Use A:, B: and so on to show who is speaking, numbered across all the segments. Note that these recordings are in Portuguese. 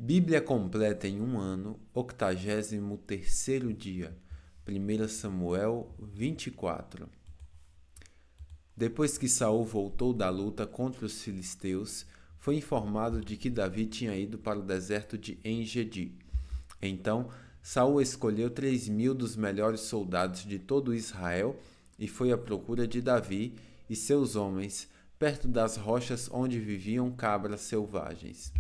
A: Bíblia completa em um ano, 83º dia. 1 Samuel 24. Depois que Saul voltou da luta contra os filisteus, foi informado de que Davi tinha ido para o deserto de En-Gedi. Então, Saul escolheu 3.000 dos melhores soldados de todo Israel e foi à procura de Davi e seus homens, perto das rochas onde viviam cabras selvagens.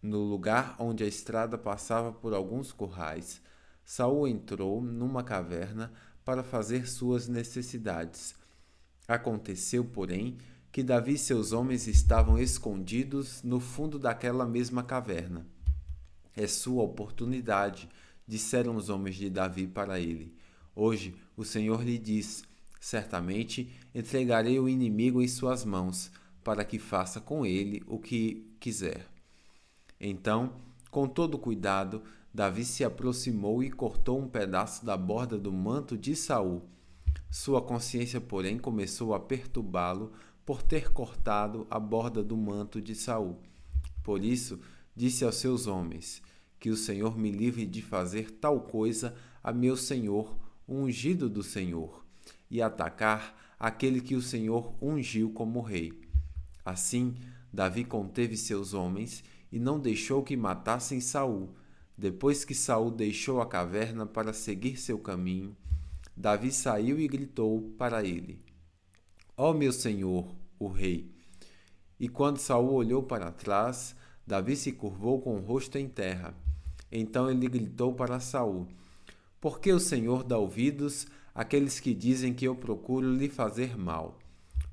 A: No lugar onde a estrada passava por alguns currais, Saul entrou numa caverna para fazer suas necessidades. Aconteceu, porém, que Davi e seus homens estavam escondidos no fundo daquela mesma caverna. É sua oportunidade, disseram os homens de Davi para ele. Hoje o Senhor lhe diz: certamente entregarei o inimigo em suas mãos, para que faça com ele o que quiser. Então, com todo cuidado, Davi se aproximou e cortou um pedaço da borda do manto de Saul. Sua consciência, porém, começou a perturbá-lo por ter cortado a borda do manto de Saul. Por isso, disse aos seus homens: que o Senhor me livre de fazer tal coisa a meu senhor, o ungido do Senhor, e atacar aquele que o Senhor ungiu como rei. Assim, Davi conteve seus homens e não deixou que matassem Saul. Depois que Saul deixou a caverna para seguir seu caminho, Davi saiu e gritou para ele: Ó meu senhor, o rei! E quando Saul olhou para trás, Davi se curvou com o rosto em terra. Então ele gritou para Saul: Por que o Senhor dá ouvidos àqueles que dizem que eu procuro lhe fazer mal?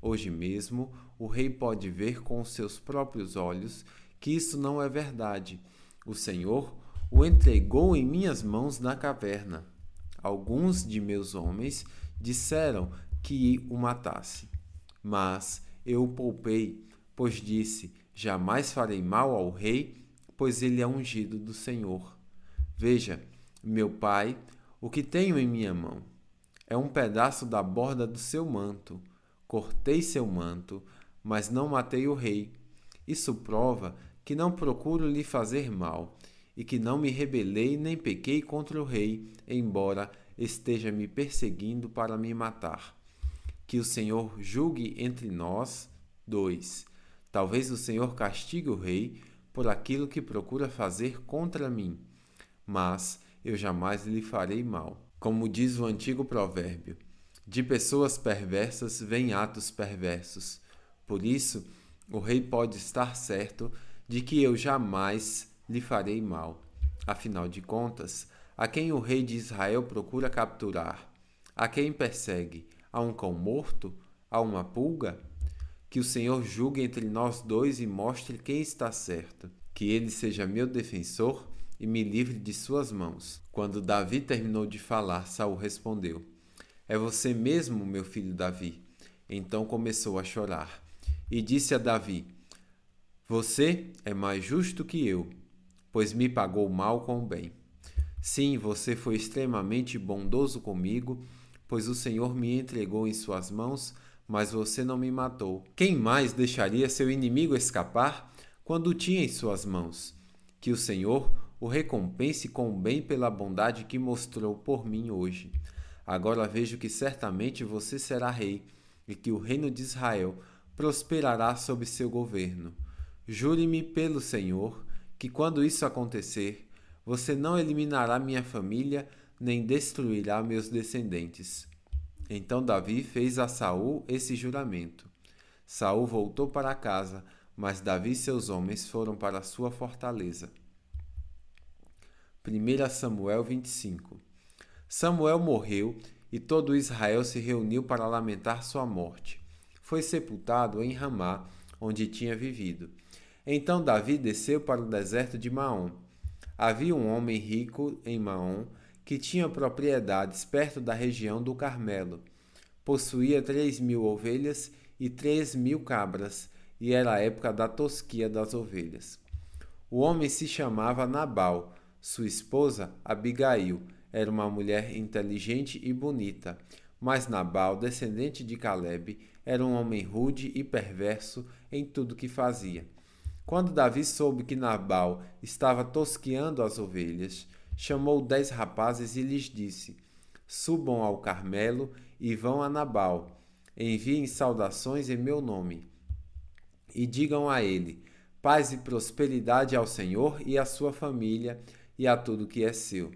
A: Hoje mesmo o rei pode ver com os seus próprios olhos que isso não é verdade. O Senhor o entregou em minhas mãos na caverna. Alguns de meus homens disseram que o matasse, mas eu o poupei, pois disse: jamais farei mal ao rei, pois ele é ungido do Senhor. Veja, meu pai, o que tenho em minha mão. É um pedaço da borda do seu manto. Cortei seu manto, mas não matei o rei. Isso prova que não procuro lhe fazer mal, e que não me rebelei nem pequei contra o rei, embora esteja me perseguindo para me matar. Que o Senhor julgue entre nós dois. Talvez o Senhor castigue o rei por aquilo que procura fazer contra mim, mas eu jamais lhe farei mal. Como diz o antigo provérbio, de pessoas perversas vêm atos perversos. Por isso, o rei pode estar certo de que eu jamais lhe farei mal. Afinal de contas, a quem o rei de Israel procura capturar? A quem persegue? A um cão morto? A uma pulga? Que o Senhor julgue entre nós dois e mostre quem está certo. Que ele seja meu defensor e me livre de suas mãos. Quando Davi terminou de falar, Saul respondeu: É você mesmo, meu filho Davi? Então começou a chorar. E disse a Davi: Você é mais justo que eu, pois me pagou mal com o bem. Sim, você foi extremamente bondoso comigo, pois o Senhor me entregou em suas mãos, mas você não me matou. Quem mais deixaria seu inimigo escapar quando o tinha em suas mãos? Que o Senhor o recompense com o bem pela bondade que mostrou por mim hoje. Agora vejo que certamente você será rei e que o reino de Israel prosperará sob seu governo. Jure-me pelo Senhor que quando isso acontecer, você não eliminará minha família nem destruirá meus descendentes. Então Davi fez a Saul esse juramento. Saul voltou para casa, mas Davi e seus homens foram para a sua fortaleza. 1 Samuel 25. Samuel morreu e todo Israel se reuniu para lamentar sua morte. Foi sepultado em Ramá, onde tinha vivido. Então Davi desceu para o deserto de Maom. Havia um homem rico em Maom que tinha propriedades perto da região do Carmelo. Possuía 3.000 ovelhas e 3.000 cabras, e era a época da tosquia das ovelhas. O homem se chamava Nabal. Sua esposa, Abigail, era uma mulher inteligente e bonita, mas Nabal, descendente de Calebe, era um homem rude e perverso em tudo que fazia. Quando Davi soube que Nabal estava tosqueando as ovelhas, chamou 10 rapazes e lhes disse: Subam ao Carmelo e vão a Nabal. Enviem saudações em meu nome. E digam a ele: paz e prosperidade ao Senhor e à sua família e a tudo que é seu.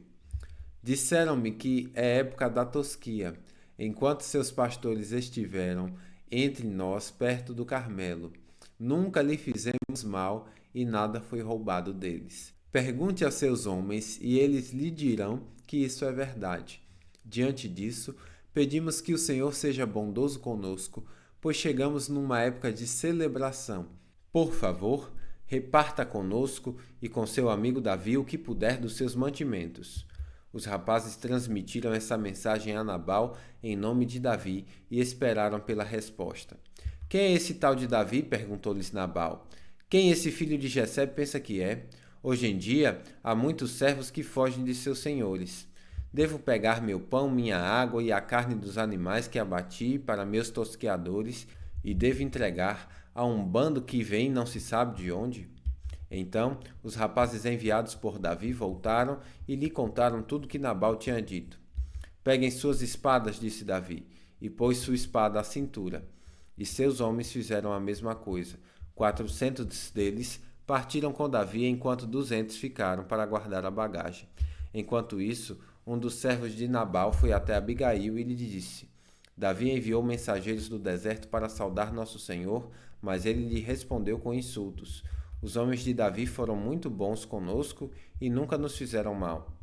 A: Disseram-me que é época da tosquia, enquanto seus pastores estiveram entre nós perto do Carmelo. Nunca lhe fizemos mal e nada foi roubado deles. Pergunte a seus homens e eles lhe dirão que isso é verdade. Diante disso, pedimos que o Senhor seja bondoso conosco, pois chegamos numa época de celebração. Por favor, reparta conosco e com seu amigo Davi o que puder dos seus mantimentos. Os rapazes transmitiram essa mensagem a Nabal em nome de Davi e esperaram pela resposta. Quem é esse tal de Davi? Perguntou-lhes Nabal. Quem esse filho de Jessé pensa que é? Hoje em dia, há muitos servos que fogem de seus senhores. Devo pegar meu pão, minha água e a carne dos animais que abati para meus tosqueadores e devo entregar a um bando que vem não se sabe de onde? Então, os rapazes enviados por Davi voltaram e lhe contaram tudo que Nabal tinha dito. Peguem suas espadas, disse Davi, e pôs sua espada à cintura. E seus homens fizeram a mesma coisa. 400 deles partiram com Davi, enquanto 200 ficaram para guardar a bagagem. Enquanto isso, um dos servos de Nabal foi até Abigail e lhe disse: Davi enviou mensageiros do deserto para saudar nosso senhor, mas ele lhe respondeu com insultos. Os homens de Davi foram muito bons conosco e nunca nos fizeram mal.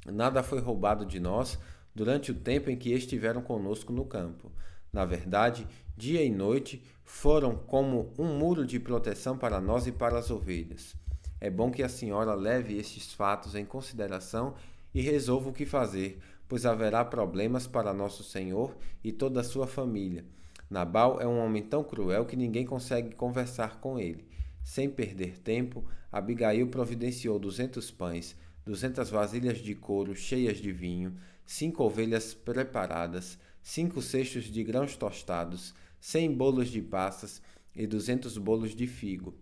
A: Nada foi roubado de nós durante o tempo em que estiveram conosco no campo. Na verdade, dia e noite foram como um muro de proteção para nós e para as ovelhas. É bom que a senhora leve estes fatos em consideração e resolva o que fazer, pois haverá problemas para nosso senhor e toda a sua família. Nabal é um homem tão cruel que ninguém consegue conversar com ele. Sem perder tempo, Abigail providenciou 200 pães, 200 vasilhas de couro cheias de vinho, 5 ovelhas preparadas, 5 cestos de grãos tostados, 100 bolos de passas e 200 bolos de figo.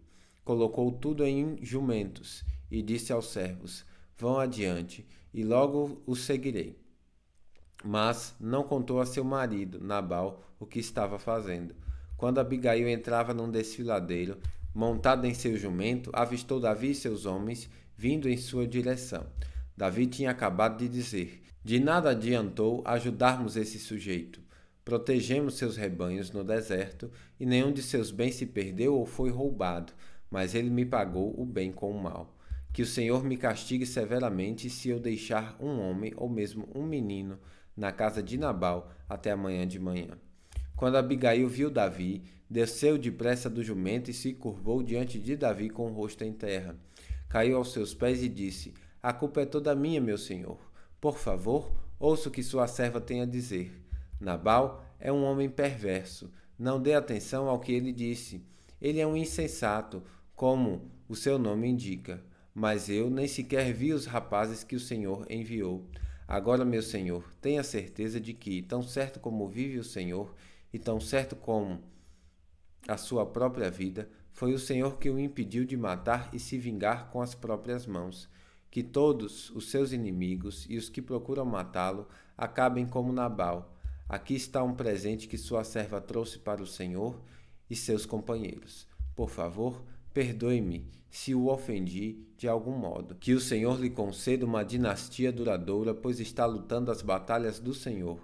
A: Colocou tudo em jumentos e disse aos servos: Vão adiante, e logo os seguirei. Mas não contou a seu marido, Nabal, o que estava fazendo. Quando Abigail entrava num desfiladeiro, montada em seu jumento, avistou Davi e seus homens vindo em sua direção. Davi tinha acabado de dizer: De nada adiantou ajudarmos esse sujeito. Protegemos seus rebanhos no deserto e nenhum de seus bens se perdeu ou foi roubado, mas ele me pagou o bem com o mal. Que o Senhor me castigue severamente se eu deixar um homem ou mesmo um menino na casa de Nabal até amanhã de manhã. Quando Abigail viu Davi, desceu depressa do jumento e se curvou diante de Davi com o rosto em terra. Caiu aos seus pés e disse: A culpa é toda minha, meu senhor. Por favor, ouça o que sua serva tem a dizer. Nabal é um homem perverso. Não dê atenção ao que ele disse. Ele é um insensato, como o seu nome indica. Mas eu nem sequer vi os rapazes que o Senhor enviou. Agora, meu senhor, tenha certeza de que, tão certo como vive o Senhor, e tão certo como a sua própria vida, foi o Senhor que o impediu de matar e se vingar com as próprias mãos. Que todos os seus inimigos e os que procuram matá-lo acabem como Nabal. Aqui está um presente que sua serva trouxe para o Senhor e seus companheiros. Por favor, perdoe-me se o ofendi de algum modo. Que o Senhor lhe conceda uma dinastia duradoura, pois está lutando as batalhas do Senhor.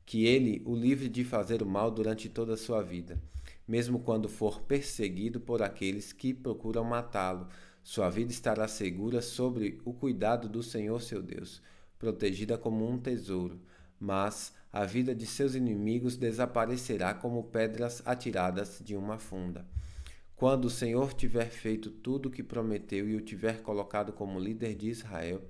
A: Que ele o livre de fazer o mal durante toda a sua vida, mesmo quando for perseguido por aqueles que procuram matá-lo. Sua vida estará segura sob o cuidado do Senhor seu Deus, protegida como um tesouro, mas a vida de seus inimigos desaparecerá como pedras atiradas de uma funda. Quando o Senhor tiver feito tudo o que prometeu e o tiver colocado como líder de Israel,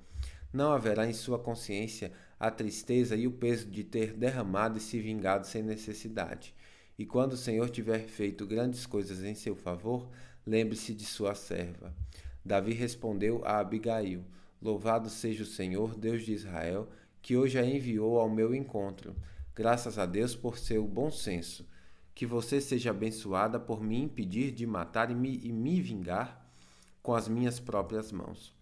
A: não haverá em sua consciência a tristeza e o peso de ter derramado e se vingado sem necessidade. E quando o Senhor tiver feito grandes coisas em seu favor, lembre-se de sua serva. Davi respondeu a Abigail: Louvado seja o Senhor, Deus de Israel, que hoje a enviou ao meu encontro. Graças a Deus por seu bom senso, que você seja abençoada por me impedir de matar e me vingar com as minhas próprias mãos.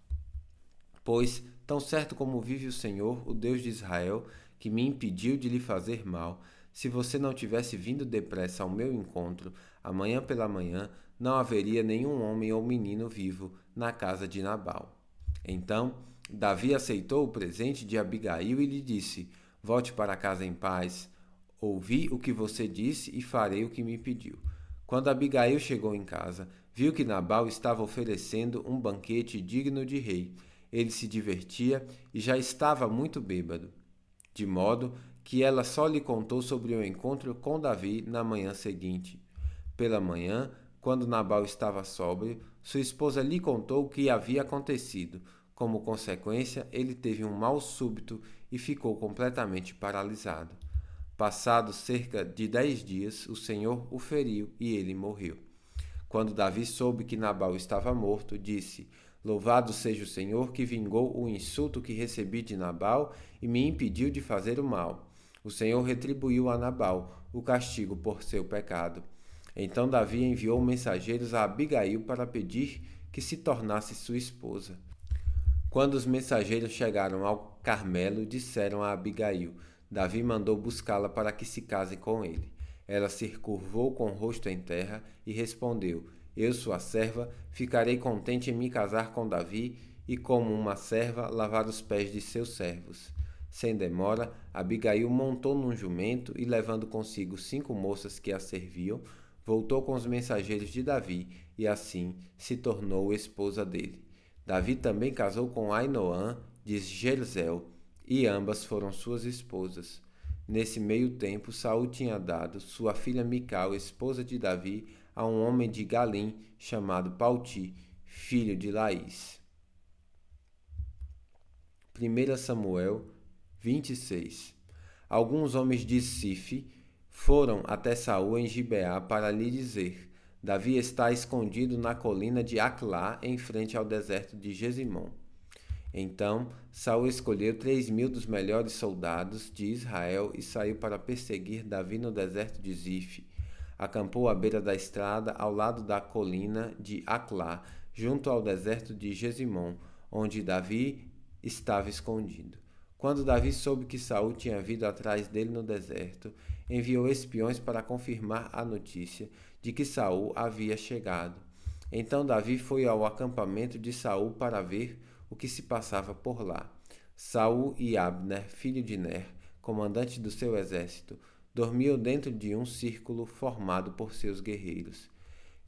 A: Pois, tão certo como vive o Senhor, o Deus de Israel, que me impediu de lhe fazer mal, se você não tivesse vindo depressa ao meu encontro, amanhã pela manhã, não haveria nenhum homem ou menino vivo na casa de Nabal. Então, Davi aceitou o presente de Abigail e lhe disse: Volte para casa em paz. Ouvi o que você disse e farei o que me pediu. Quando Abigail chegou em casa, viu que Nabal estava oferecendo um banquete digno de rei. Ele se divertia e já estava muito bêbado, de modo que ela só lhe contou sobre o encontro com Davi na manhã seguinte. Pela manhã, quando Nabal estava sóbrio, sua esposa lhe contou o que havia acontecido. Como consequência, ele teve um mal súbito e ficou completamente paralisado. Passados cerca de 10 dias, o Senhor o feriu e ele morreu. Quando Davi soube que Nabal estava morto, disse: Louvado seja o Senhor que vingou o insulto que recebi de Nabal e me impediu de fazer o mal. O Senhor retribuiu a Nabal o castigo por seu pecado. Então Davi enviou mensageiros a Abigail para pedir que se tornasse sua esposa. Quando os mensageiros chegaram ao Carmelo, disseram a Abigail: Davi mandou buscá-la para que se case com ele. Ela se curvou com o rosto em terra e respondeu: Eu, sua serva, ficarei contente em me casar com Davi e, como uma serva, lavar os pés de seus servos. Sem demora, Abigail montou num jumento e, levando consigo 5 moças que a serviam, voltou com os mensageiros de Davi e, assim, se tornou esposa dele. Davi também casou com Ainoã de Jezreel, e ambas foram suas esposas. Nesse meio tempo, Saul tinha dado sua filha Mical, esposa de Davi, a um homem de Galim chamado Palti, filho de Laís. 1 Samuel 26. Alguns homens de Sife foram até Saul em Gibeá para lhe dizer: Davi está escondido na colina de Aclá, em frente ao deserto de Gesimom. Então Saul escolheu 3.000 dos melhores soldados de Israel e saiu para perseguir Davi no deserto de Zife. Acampou à beira da estrada, ao lado da colina de Aclá, junto ao deserto de Gesimom, onde Davi estava escondido. Quando Davi soube que Saul tinha vindo atrás dele no deserto, enviou espiões para confirmar a notícia de que Saul havia chegado. Então Davi foi ao acampamento de Saul para ver o que se passava por lá. Saul e Abner, filho de Ner, comandante do seu exército, dormiam dentro de um círculo formado por seus guerreiros.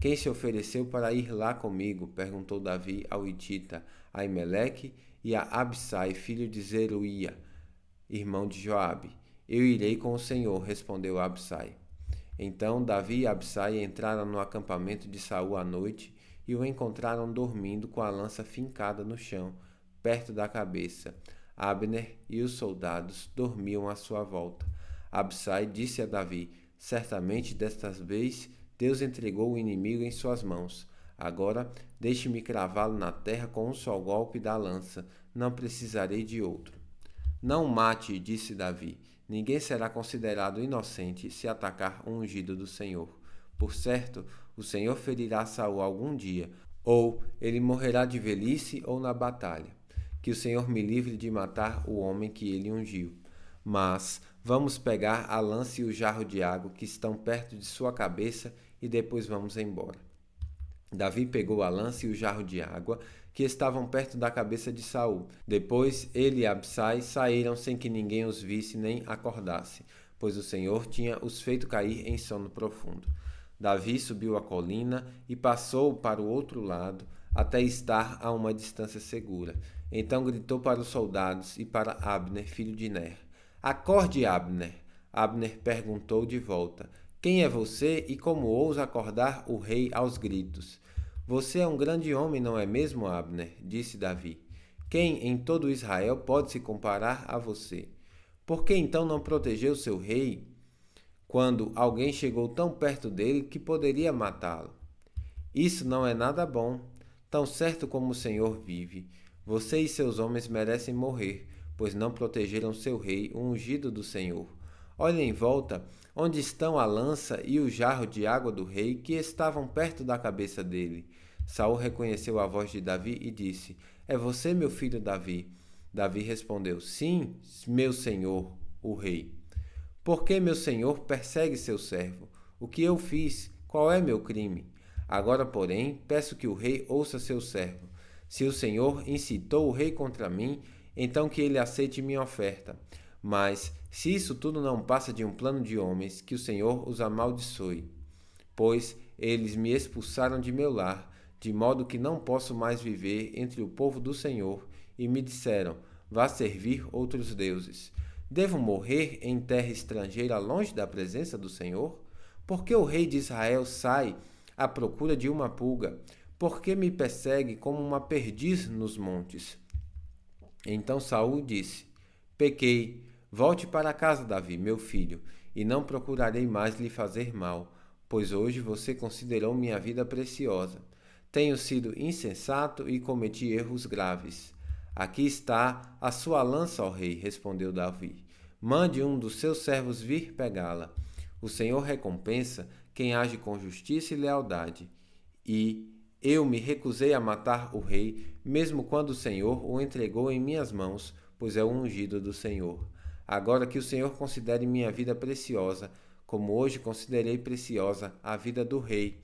A: Quem se ofereceu para ir lá comigo? Perguntou Davi ao hitita Aimeleque e a Absai, filho de Zeruia, irmão de Joabe. Eu irei com o Senhor, respondeu Absai. Então Davi e Absai entraram no acampamento de Saul à noite e o encontraram dormindo com a lança fincada no chão, perto da cabeça. Abner e os soldados dormiam à sua volta. Absai disse a Davi: Certamente desta vez Deus entregou o inimigo em suas mãos. Agora deixe-me cravá-lo na terra com um só golpe da lança, não precisarei de outro. Não mate, disse Davi. Ninguém será considerado inocente se atacar o ungido do Senhor. Por certo, o Senhor ferirá Saul algum dia, ou ele morrerá de velhice ou na batalha. Que o Senhor me livre de matar o homem que ele ungiu. Mas vamos pegar a lança e o jarro de água que estão perto de sua cabeça e depois vamos embora. Davi pegou a lança e o jarro de água que estavam perto da cabeça de Saul. Depois ele e Absai saíram sem que ninguém os visse nem acordasse, pois o Senhor tinha os feito cair em sono profundo. Davi subiu a colina e passou para o outro lado até estar a uma distância segura. Então gritou para os soldados e para Abner, filho de Ner: Acorde, Abner! Abner perguntou de volta: Quem é você e como ousa acordar o rei aos gritos? Você é um grande homem, não é mesmo, Abner? Disse Davi. Quem em todo Israel pode se comparar a você? Por que então não protegeu seu rei quando alguém chegou tão perto dele que poderia matá-lo? Isso não é nada bom. Tão certo como o Senhor vive, você e seus homens merecem morrer, pois não protegeram seu rei, o ungido do Senhor. Olhe em volta, onde estão a lança e o jarro de água do rei que estavam perto da cabeça dele. Saul reconheceu a voz de Davi e disse: É você, meu filho Davi? Davi respondeu: Sim, meu senhor, o rei. Por que meu senhor persegue seu servo? O que eu fiz? Qual é meu crime? Agora, porém, peço que o rei ouça seu servo. Se o senhor incitou o rei contra mim, então que ele aceite minha oferta. Mas, se isso tudo não passa de um plano de homens, que o senhor os amaldiçoe. Pois eles me expulsaram de meu lar, de modo que não posso mais viver entre o povo do Senhor, e me disseram: vá servir outros deuses. Devo morrer em terra estrangeira, longe da presença do Senhor? Porque o rei de Israel sai à procura de uma pulga? Porque me persegue como uma perdiz nos montes? Então Saul disse: Pequei, volte para casa, Davi, meu filho, e não procurarei mais lhe fazer mal, pois hoje você considerou minha vida preciosa. Tenho sido insensato e cometi erros graves. Aqui está a sua lança, ó rei, respondeu Davi. Mande um dos seus servos vir pegá-la. O Senhor recompensa quem age com justiça e lealdade. E eu me recusei a matar o rei, mesmo quando o Senhor o entregou em minhas mãos, pois é o ungido do Senhor. Agora que o Senhor considere minha vida preciosa, como hoje considerei preciosa a vida do rei,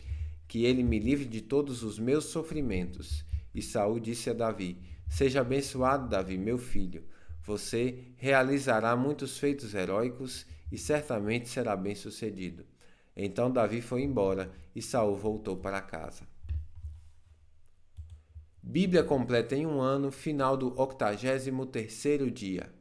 A: que ele me livre de todos os meus sofrimentos. E Saul disse a Davi: Seja abençoado, Davi, meu filho. Você realizará muitos feitos heróicos e certamente será bem-sucedido. Então Davi foi embora e Saul voltou para casa. Bíblia completa em um ano, final do 83º dia.